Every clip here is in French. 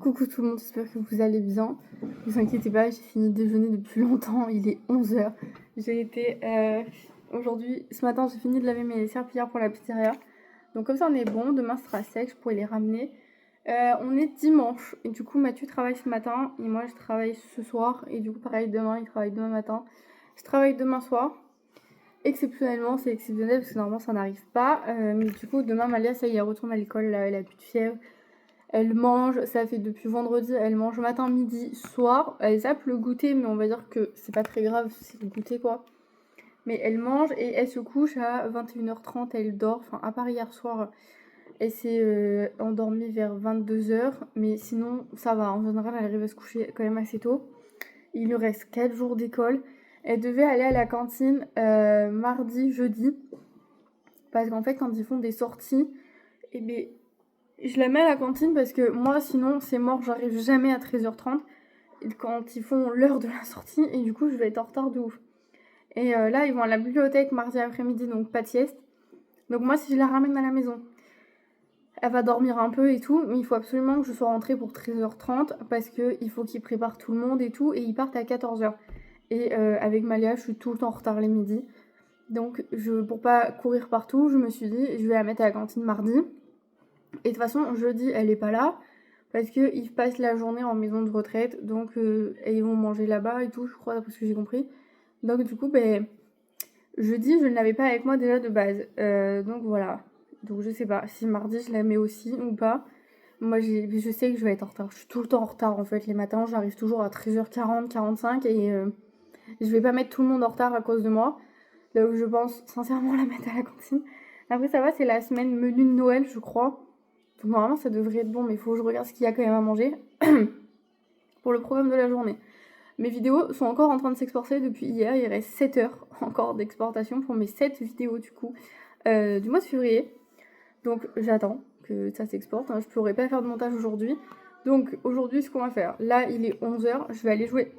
Coucou tout le monde, j'espère que vous allez bien. Ne vous inquiétez pas, j'ai fini de déjeuner depuis longtemps, il est 11h. J'ai été aujourd'hui, ce matin, j'ai fini de laver mes serpillères pour la pizzeria. Donc comme ça on est bon, demain ce sera sec, je pourrai les ramener. On est dimanche et du coup Mathieu travaille ce matin et moi je travaille ce soir. Et du coup pareil, demain il travaille demain matin. Je travaille demain soir. Exceptionnellement, c'est exceptionnel parce que normalement ça n'arrive pas. Mais du coup demain Malia, ça y est, elle retourne à l'école, là, elle a plus de fièvre. Elle mange, ça fait depuis vendredi, elle mange matin, midi, soir. Elle zappe le goûter, mais on va dire que c'est pas très grave, c'est le goûter quoi. Mais elle mange et elle se couche à 21h30, elle dort. Enfin, à part hier soir, elle s'est endormie vers 22h. Mais sinon, ça va. En général, elle arrive à se coucher quand même assez tôt. Il lui reste 4 jours d'école. Elle devait aller à la cantine mardi, jeudi. Parce qu'en fait, quand ils font des sorties, et bien, je la mets à la cantine parce que moi, sinon, c'est mort, j'arrive jamais à 13h30 quand ils font l'heure de la sortie et du coup, je vais être en retard de ouf. Et là, ils vont à la bibliothèque mardi après-midi, donc pas de sieste. Donc moi, si je la ramène à la maison, elle va dormir un peu et tout, mais il faut absolument que je sois rentrée pour 13h30 parce qu'il faut qu'ils préparent tout le monde et tout, et ils partent à 14h. Et avec Malia, je suis tout le temps en retard les midis. Donc pour pas courir partout, je me suis dit, je vais la mettre à la cantine mardi. Et de toute façon, jeudi, elle est pas là. Parce qu'ils passent la journée en maison de retraite. Donc, et ils vont manger là-bas et tout, je crois, d'après ce que j'ai compris. Donc, du coup, ben, jeudi, je ne l'avais pas avec moi déjà de base. Donc, voilà. Donc, je sais pas si mardi, je la mets aussi ou pas. Moi, je sais que je vais être en retard. Je suis tout le temps en retard, en fait. Les matins, j'arrive toujours à 13h40, 45. Et je vais pas mettre tout le monde en retard à cause de moi. Donc, je pense sincèrement la mettre à la cantine. Après, ça va, c'est la semaine menu de Noël, je crois. Donc normalement ça devrait être bon, mais il faut que je regarde ce qu'il y a quand même à manger pour le programme de la journée. Mes vidéos sont encore en train de s'exporter depuis hier, il reste 7 heures encore d'exportation pour mes 7 vidéos du coup du mois de février. Donc j'attends que ça s'exporte, hein. Je pourrais pas faire de montage aujourd'hui. Donc aujourd'hui ce qu'on va faire, là il est 11h, je vais aller jouer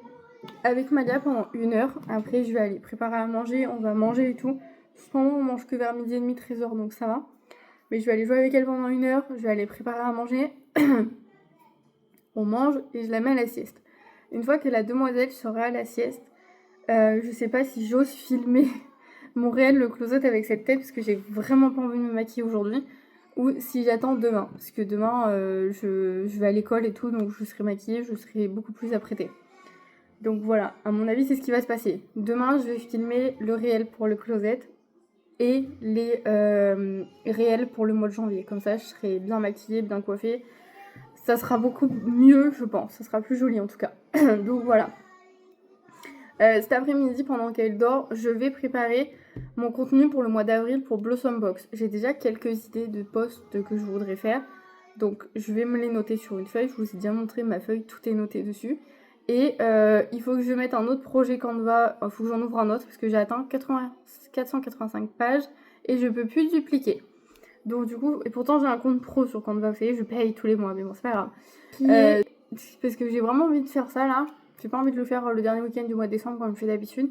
avec Malia pendant 1 heure. Après je vais aller préparer à manger, on va manger et tout. Souvent on mange que vers midi et demi, 13h, donc ça va. Mais je vais aller jouer avec elle pendant 1 heure, je vais aller préparer à manger. On mange et je la mets à la sieste. Une fois que la demoiselle sera à la sieste, je sais pas si j'ose filmer mon réel le closet avec cette tête parce que j'ai vraiment pas envie de me maquiller aujourd'hui. Ou si j'attends demain, parce que demain je vais à l'école et tout, donc je serai maquillée, je serai beaucoup plus apprêtée. Donc voilà, à mon avis c'est ce qui va se passer. Demain je vais filmer le réel pour le closet et les réels pour le mois de janvier. Comme ça, je serai bien maquillée, bien coiffée. Ça sera beaucoup mieux, je pense. Ça sera plus joli en tout cas. Donc voilà. Cet après-midi, pendant qu'elle dort, je vais préparer mon contenu pour le mois d'avril pour Blossom Box. J'ai déjà quelques idées de posts que je voudrais faire. Donc je vais me les noter sur une feuille. Je vous ai déjà montré ma feuille, tout est noté dessus. Et il faut que je mette un autre projet Canva, il faut que j'en ouvre un autre parce que j'ai atteint 485 pages et je peux plus dupliquer. Donc du coup, et pourtant j'ai un compte pro sur Canva, je paye tous les mois, mais bon c'est pas grave. Parce que j'ai vraiment envie de faire ça là, j'ai pas envie de le faire le dernier week-end du mois de décembre comme je fais d'habitude.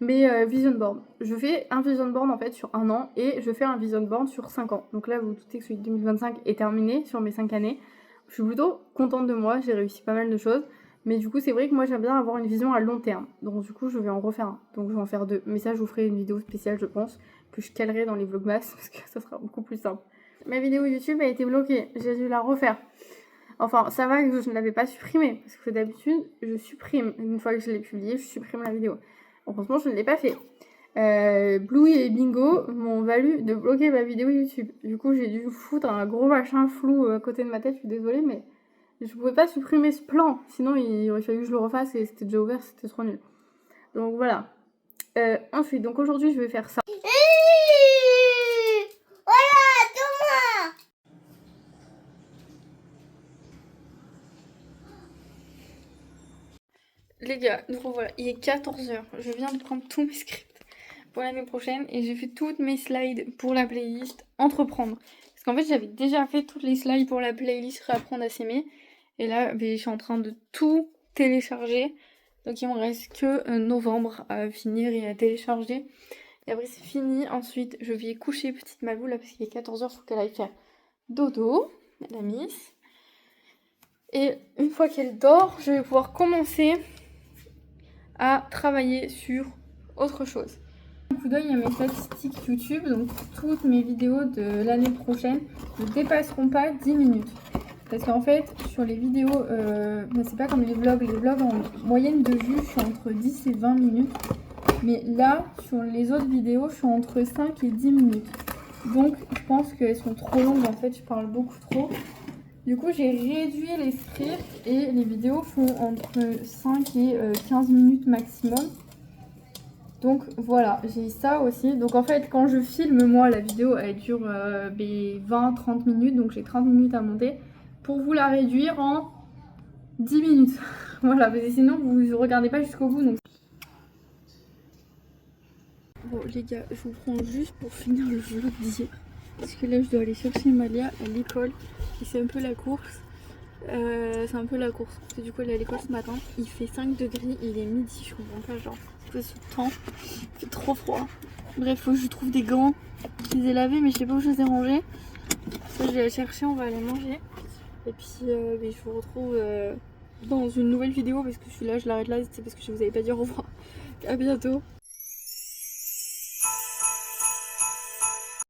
Mais vision board, je fais un vision board en fait sur 1 an et je fais un vision board sur 5 ans. Donc là vous vous doutez que celui de 2025 est terminé sur mes 5 années. Je suis plutôt contente de moi, j'ai réussi pas mal de choses. Mais du coup, c'est vrai que moi j'aime bien avoir une vision à long terme. Donc du coup, je vais en refaire un. Donc je vais en faire 2. Mais ça, je vous ferai une vidéo spéciale, je pense, que je calerai dans les vlogmas parce que ça sera beaucoup plus simple. Ma vidéo YouTube a été bloquée. J'ai dû la refaire. Enfin, ça va que je ne l'avais pas supprimée. Parce que d'habitude, je supprime. Une fois que je l'ai publiée, je supprime la vidéo. Heureusement, je ne l'ai pas fait. Bluey et Bingo m'ont valu de bloquer ma vidéo YouTube. Du coup, j'ai dû foutre un gros machin flou à côté de ma tête. Je suis désolée, mais je pouvais pas supprimer ce plan, sinon il aurait fallu que je le refasse et c'était déjà ouvert, c'était trop nul. Donc voilà. Ensuite, donc aujourd'hui je vais faire ça. Les gars, donc voilà, il est 14h. Je viens de prendre tous mes scripts pour l'année prochaine et j'ai fait toutes mes slides pour la playlist Entreprendre. Parce qu'en fait, j'avais déjà fait toutes les slides pour la playlist Réapprendre à s'aimer. Et là, je suis en train de tout télécharger. Donc il me reste que novembre à finir et à télécharger. Et après, c'est fini. Ensuite, je vais coucher petite Malou là parce qu'il est 14h, faut qu'elle aille faire dodo, la miss. Et une fois qu'elle dort, je vais pouvoir commencer à travailler sur autre chose. Un coup d'œil à mes statistiques YouTube, donc toutes mes vidéos de l'année prochaine ne dépasseront pas 10 minutes. Parce qu'en fait, sur les vidéos, c'est pas comme les vlogs en moyenne de vue, je suis entre 10 et 20 minutes. Mais là, sur les autres vidéos, je suis entre 5 et 10 minutes. Donc, je pense qu'elles sont trop longues, en fait, je parle beaucoup trop. Du coup, j'ai réduit les scripts et les vidéos font entre 5 et 15 minutes maximum. Donc voilà, j'ai ça aussi. Donc en fait, quand je filme, moi, la vidéo, elle dure 20-30 minutes. Donc j'ai 30 minutes à monter. Pour vous la réduire en 10 minutes. Voilà, parce que sinon, vous ne regardez pas jusqu'au bout. Donc... Bon les gars, je vous prends juste pour finir le vlog d'hier. Parce que là, je dois aller chercher Malia à l'école. Et c'est un peu la course. Parce que du coup, elle est à l'école ce matin. Il fait 5 degrés, il est midi, je comprends pas, genre, c'est quoi ce temps? Il fait trop froid. Bref, faut que je trouve des gants. Je les ai lavés, mais je sais pas où je les ai rangés. Ça, je vais aller chercher, on va aller manger. Et puis, je vous retrouve dans une nouvelle vidéo parce que celui-là, je l'arrête là, c'est parce que je vous avais pas dit au revoir. À bientôt.